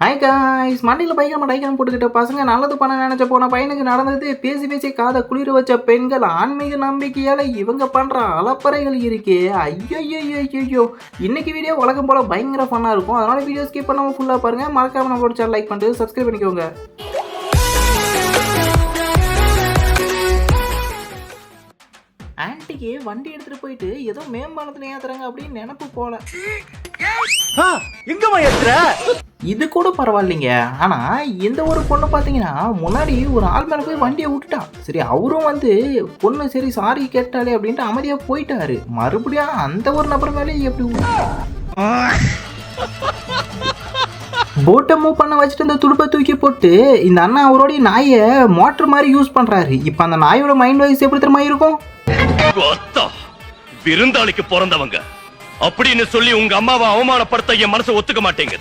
Hi guys, மண்டியில் டைக்காம போட்டுக்கிட்ட பசங்க நல்லது பண்ண நினைச்ச போன பையனுக்கு நடந்தது. பேசி பேசி காதை குளிர வச்ச பெண்கள் ஆன்மீக நம்பிக்கையால இவங்க பண்ற அலப்பறைகள் இருக்கே. ஐயோ, இன்னைக்கு வீடியோ வழக்கம் போல பயங்கர ஃபன்னா இருக்கும். அதனால வீடியோ ஸ்கிப் பண்ணாம ஃபுல்லா பாருங்க. மறக்காம நம்மளோட சேனல் லைக் பண்ணிட்டு சப்ஸ்கிரைப் பண்ணிக்கோங்க. ஆன்ட்டிக்கு வண்டி எடுத்துட்டு போயிட்டு ஏதோ மேம்பாலத்துல ஏத்துறாங்க அப்படின்னு நினைப்பு போல. இது கூட பரவாயில்லைங்க. ஆனா இந்த ஒரு பொண்ணு பாத்தீங்கன்னா முன்னாடி ஒரு ஆள் மேல போய் வண்டியை விட்டுட்டான். சரி, அவரும் வந்து பொண்ணு சரி சாரி கேட்டாலே அப்படின்ட்டு அமைதியா போயிட்டாரு. மறுபடியும் அந்த ஒரு நபர் மேலே எப்படி போட்டை மூவ் பண்ண வச்சுட்டு இந்த துடுப்பை தூக்கி போட்டு இந்த அண்ணா அவரோடைய நாயை மோட்டர் மாதிரி யூஸ் பண்றாரு. இப்ப அந்த நாயோட மைண்ட் வைஸ் எப்படி தெரியுமா இருக்கும்? விருந்தாளிக்கு பிறந்தவங்க அப்படின்னு சொல்லி உங்க அம்மாவை அவமானப்படுத்த என் மனசு ஒத்துக்க மாட்டேங்க.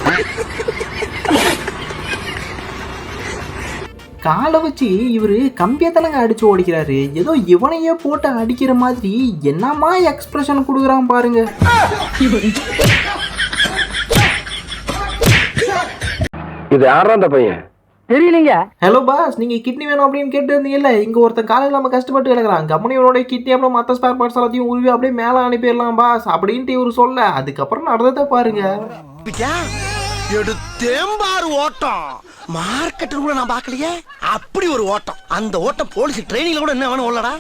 காலை வச்சு இவரு கம்பியத்தனங்க அடிச்சு ஓடிக்கிறாரு. ஏதோ இவனையே போட்டு அடிக்கிற மாதிரி என்னமா எக்ஸ்பிரஷன் கொடுக்குறான் பாருங்க. இது யாரா அந்த பையன் தெரியலீங்க. ஹலோ பாஸ், நீங்க கிட்னி வேணும் அப்படின்னு கேட்டு இருந்தீங்கல்ல. இங்க ஒருத்தன் காலையில் நம்ம கஷ்டப்பட்டு கிடக்குறான். கம்பெனியோட கிட்னி அப்புறம் மற்ற ஸ்பேர் பார்ட்ஸ் எல்லாத்தையும் உருவி அப்படியே மேலே அனுப்பிடலாம் பாஸ் அப்படின்ட்டு இவரு சொல்ல. அதுக்கப்புறம் நடந்ததை பாருங்க. எடுத்தேம்பாரு ஓட்டம் மார்க்கெட்டில் கூட நான் பார்க்கலையே. அப்படி ஒரு ஓட்டம். அந்த ஓட்டம் போலீஸ் ட்ரைனிங்ல கூட என்ன வேணும் உள்ளடா.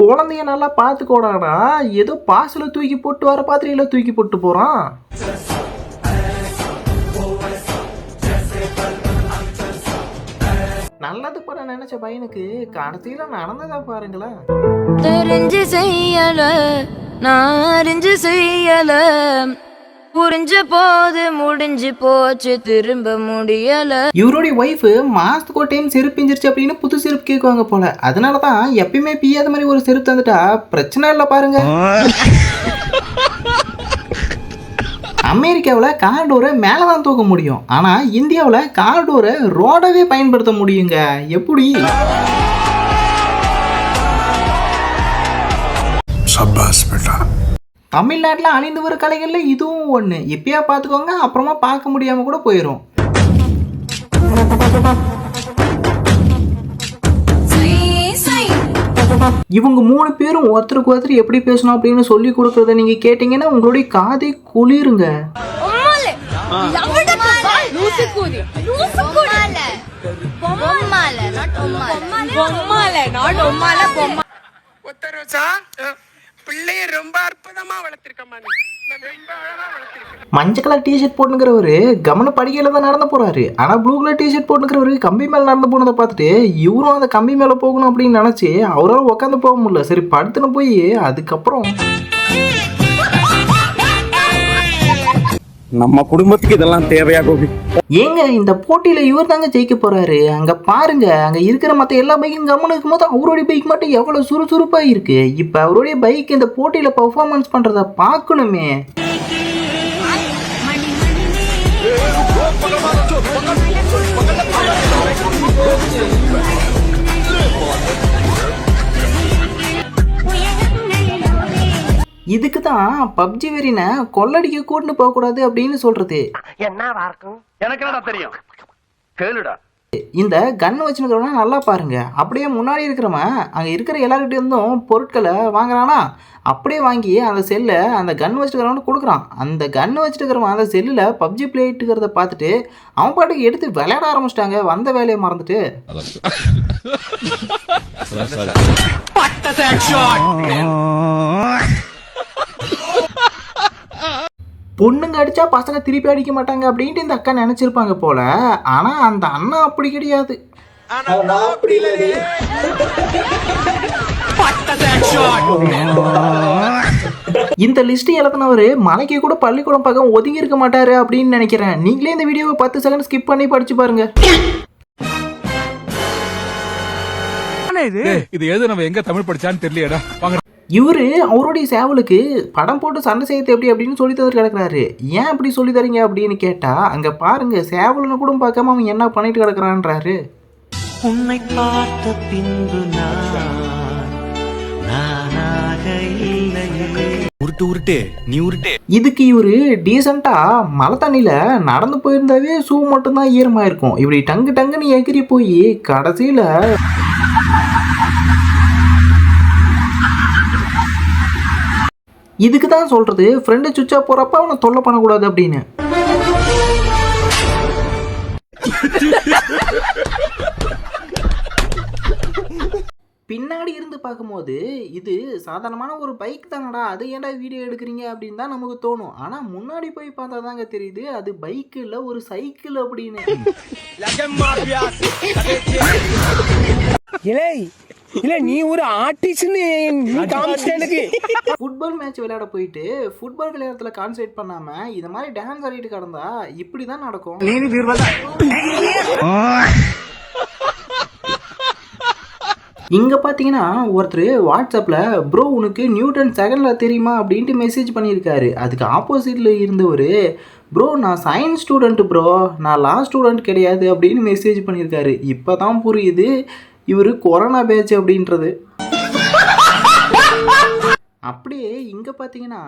குழந்தைய நல்லா பார்த்துக்கோடாடா. ஏதோ பாசில தூக்கி போட்டு வர பாத்திரையில தூக்கி போட்டு போறான். நல்லது பண்ண நினைச்ச பையனுக்கு கடைசியில நடந்ததா பாருங்களேன். தெரிஞ்சு செய்யல நான் அறிஞ்சு செய்யல, புரிஞ்ச போது முடிஞ்சு போச்சு திரும்ப முடியல. இவருடைய ஒய்ஃப் மாசத்துக்கு ஒரு டைம் செருப்பு பிஞ்சிருச்சு அப்படின்னு புது செருப்பு கேட்குவாங்க போல. அதனாலதான் எப்பயுமே பியாத மாதிரி ஒரு செருப்பு தந்துட்டா பிரச்சனை இல்லை பாருங்க. அமெரிக்காவில் கார் டோரை மேலே தான் தூக்க முடியும். ஆனால் இந்தியாவில் கார் டோரை ரோடவே பயன்படுத்த முடியுங்க. எப்படி? தமிழ்நாட்டில் அணிந்து வர கலைகளில் இதுவும் ஒன்று. இப்பயா பார்த்துக்கோங்க, அப்புறமா பார்க்க முடியாமல் கூட போயிடும். இவங்க 3 பேரும் ஒருத்தருக்கு ஒருத்தர் எப்படி பேசணும் அப்படின்னு சொல்லி கொடுக்கறத நீங்க கேட்டீங்கன்னா உங்களுடைய காதை குளிருங்க. ரொம்ப அற்புதமா வளர்த்திருக்கமா. மஞ்சள் கலர் டிஷர்ட் போட்டுக்கிறவரு கவன படிக்கையில தான் நடந்து போறாரு. ஆனா ப்ளூ கலர் டிஷர்ட் போட்டுக்கிறவரு கம்பி மேல நடந்து போனதை பார்த்துட்டு இவரும் அந்த கம்பி மேல போகணும் அப்படின்னு நினைச்சு அவரால் உட்காந்து போக முடியல. சரி, படுத்துன்னு போய் அதுக்கப்புறம் நம்ம குடும்பத்துக்கு இதெல்லாம் தேவையா கோபி? ஏங்க, இந்த போட்டியில இவர் தாங்க ஜெயிக்க போறாரு. அங்க பாருங்க, அங்க இருக்கிற மத்த எல்லா பைக்கும் கம்முன்னு இருக்கும்போது அவருடைய பைக் மட்டும் எவ்வளவு சுறுசுறுப்பா இருக்கு. இப்ப அவருடைய பைக் இந்த போட்டியில பெர்ஃபார்மன்ஸ் பண்றத பார்க்கணுமே. இதுக்கு தான் பப்ஜி வெறின கொள்ளடிக்க கூட்டு போக கூடாது அப்படின்னு சொல்றது. எனக்கு என்னடா தெரியும், கேளுடா. இந்த கன் வச்சுருக்கிறவனா நல்லா பாருங்க. அப்படியே முன்னாடி இருக்கிறவன் அங்கே இருக்கிற எல்லார்கிட்ட இருந்தும் பொருட்களை வாங்குறானா, அப்படியே வாங்கி அந்த செல்லை அந்த கன் வச்சுருக்கிறவனு கொடுக்குறான். அந்த கன் வச்சுருக்கிறவன் அந்த செல்லில் பப்ஜி பிளேட்டுக்கிறத பார்த்துட்டு அவன் பாட்டுக்கு எடுத்து விளையாட ஆரம்பிச்சிட்டாங்க. வந்த வேலையை மறந்துட்டு. பொண்ணுங்க அடிச்சா பசங்க திருப்பி அடிக்க மாட்டாங்க அப்படின்ட்டு இந்த அக்கா நினைச்சிருப்பாங்க போல. ஆனா அந்த அண்ணா அப்படி கிடையாது. இந்த லிஸ்ட் எழுதினவரு மலைக்கு கூட பள்ளிக்கூடம் பக்கம் ஒதுங்கி இருக்க மாட்டாரு அப்படின்னு நினைக்கிறேன். நீங்களே இந்த வீடியோவை 10 செகண்ட் ஸ்கிப் பண்ணி படிச்சு பாருங்க. இது எது நம்ம எங்க தமிழ் படிச்சான்னு தெரியலடா. இவரு அவருடைய சேவலுக்கு படம் போட்டு சண்டை செய்யறது எப்படி அப்படின்னு சொல்லி தந்துட்டு கிடக்குறாரு. ஏன் அப்படி சொல்லி தரீங்க அப்படின்னு கேட்டா அங்க பாருங்க, சேவல்னு கூட பார்க்காம அவன் என்ன பண்ணிட்டு கிடக்குறான்றாரு. உன்னை பார்த்த பின்பு நானாக இல்லையே. உருட்டு உருட்டு நீ உருட்டு. இதுக்கு இவரு டீசெண்டா மழை தண்ணியில நடந்து போயிருந்தாவே ஷூ மட்டும்தான் ஈரமா இருக்கும். இப்படி டங்கு டங்குன்னு எகிரி போய் கடைசியில இதுக்கு தான் சொல்றது ஃப்ரெண்டு சுவிட்சா போறப்ப அவனை தொல்லை பண்ணக்கூடாது அப்படின்னு. பின்னாடி இருந்து பார்க்கும்போது இது சாதாரணமான ஒரு பைக் தானடா, அது ஏன்டா வீடியோ எடுக்கிறீங்க அப்படின்னு தான் நமக்கு தோணும். ஆனா முன்னாடி போய் பார்த்தா தாங்க தெரியுது அது பைக் இல்ல ஒரு சைக்கிள் அப்படின்னு. இல்ல நீ ஒரு ஆர்டிஸ்ட்னு ஃபுட்பால் மேட்ச் விளையாட போயிட்டு ஃபுட்பால் விளையாடுறதுல கான்சென்ட்ரேட் பண்ணாம இந்த மாதிரி டான்ஸ் ஆடிட்டு கிடந்தா இப்படிதான் நடக்கும். இங்க பாத்தீங்கன்னா ஒருத்தர் வாட்ஸ்அப்ல ப்ரோ உனக்கு நியூட்டன் செகண்ட்ல தெரியுமா அப்படின்ட்டு மெசேஜ் பண்ணியிருக்காரு. அதுக்கு ஆப்போசிட்ல இருந்தவர் ப்ரோ நான் சயின்ஸ் ஸ்டூடெண்ட் ப்ரோ, நான் லா ஸ்டூடெண்ட் கிடையாது அப்படின்னு மெசேஜ் பண்ணியிருக்காரு. இப்போதான் புரியுது இவர் கொரோனா பேட்ச் அப்படின்றது. அப்படியே இங்கே பார்த்தீங்கன்னா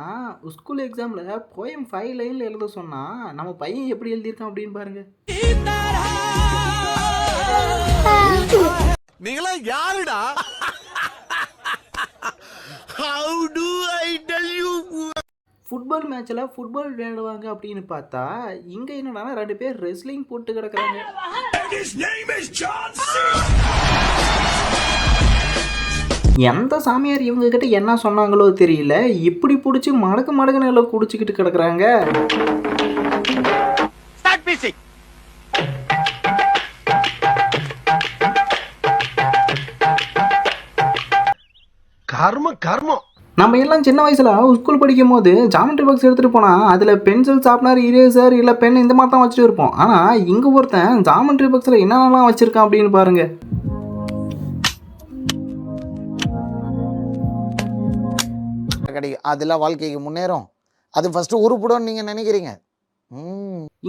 ஸ்கூல் எக்ஸாமில் போயம் 5 லைனில் எழுத சொன்னால் நம்ம பையன் எப்படி எழுதியிருக்கான் அப்படின்னு பாருங்க. நீங்களா யாருடா? How do I tell you? Football மேட்ச்சில் ஃபுட்பால் விளையாடுவாங்க அப்படின்னு பார்த்தா இங்கே என்னடா 2 பேர் ரெஸ்லிங் போட்டு கிடக்குறாங்க. எந்த சாமியார் இவங்க கிட்ட என்ன சொன்னாங்களோ தெரியல, இப்படி பிடிச்சி மடக்கு மடக்குன்னு எல்லாம் குடிச்சிக்கிட்டு கிடக்குறாங்க. கர்மம் கர்மம். நம்ம எல்லாம் சின்ன வயசுல ஸ்கூல் படிக்கும் போது ஜாமெட்ரி பாக்ஸ் எடுத்துகிட்டு போனால் அதில் பென்சில் ஷார்ப்னர் இரேசர் இல்லை பென் இந்த மாதிரி தான் வச்சுட்டு இருப்போம். ஆனால் இங்கே ஒருத்தன் ஜாமெட்ரி பாக்ஸில் என்னென்னலாம் வச்சுருக்கான் அப்படின்னு பாருங்க. அதெல்லாம் வாழ்க்கைக்கு முன்னேறும், அது ஃபர்ஸ்ட் உருப்படும் நீங்க நினைக்கிறீங்க.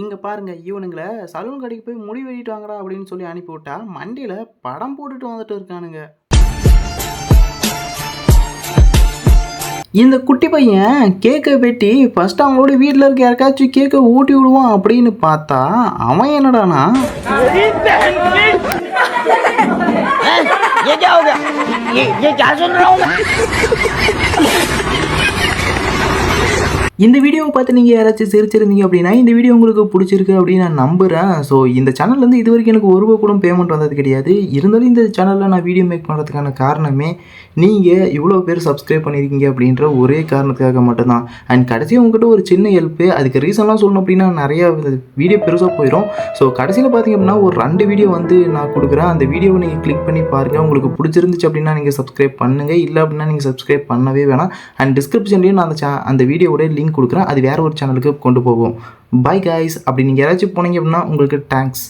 இங்க பாருங்க இவனுங்களை சலூன் கடைக்கு போய் முடி வெட்டிட்டு வாங்கடா அப்படின்னு சொல்லி அனுப்பி விட்டா மண்டியில படம் போட்டுட்டு வந்துட்டு இருக்கானுங்க. இந்த குட்டி பையன் கேக்கை வெட்டி ஃபர்ஸ்ட் அவங்களோட வீட்டில் இருக்க யாருக்காச்சும் கேக்கை ஊட்டி விடுவான் அப்படின்னு பார்த்தா அவன் என்னடானா இந்த வீடியோவை பார்த்து நீங்கள் யாராச்சும் சிரிச்சிருந்தீங்க அப்படின்னா இந்த வீடியோ உங்களுக்கு பிடிச்சிருக்கு அப்படின்னு நான் நம்புகிறேன். ஸோ இந்த சேனல்லேருந்து இது வரைக்கும் எனக்கு ₹1 கூட பேமெண்ட் வந்தது கிடையாது. இருந்தாலும் இந்த சேனலில் நான் வீடியோ மேக் பண்ணுறதுக்கான காரணமே நீங்கள் இவ்வளோ பேர் சப்ஸ்கிரைப் பண்ணியிருக்கீங்க அப்படின்ற ஒரே காரணத்துக்காக மட்டும்தான். அண்ட் கடைசியாக உங்கள்கிட்ட ஒரு சின்ன ஹெல்ப்பு, அதுக்கு ரீசன்லாம் சொல்லணும் அப்படின்னா நிறையா வீடியோ பெருசாக போயிடும். ஸோ கடைசியில் பார்த்தீங்க அப்படின்னா ஒரு 2 வீடியோ வந்து நான் கொடுக்குறேன். அந்த வீடியோவை நீங்கள் கிளிக் பண்ணி பாருங்கள். உங்களுக்கு பிடிச்சிருந்துச்சு அப்படின்னா நீங்கள் சப்ஸ்கிரைப் பண்ணுங்கள், இல்லை அப்படின்னா நீங்கள் சப்ஸ்கிரைப் பண்ணவே வேணாம். அண்ட் டிஸ்கிரிப்ஷன்லேயும் நான் அந்த வீடியோவோட லிங்க் கொடுக்குறேன், அது வேற ஒரு சேனலுக்கு கொண்டு போகும். Bye guys. அப்படி நீங்கள் யாராச்சும் போனீங்க அப்படின்னா உங்களுக்கு தேங்க்ஸ்.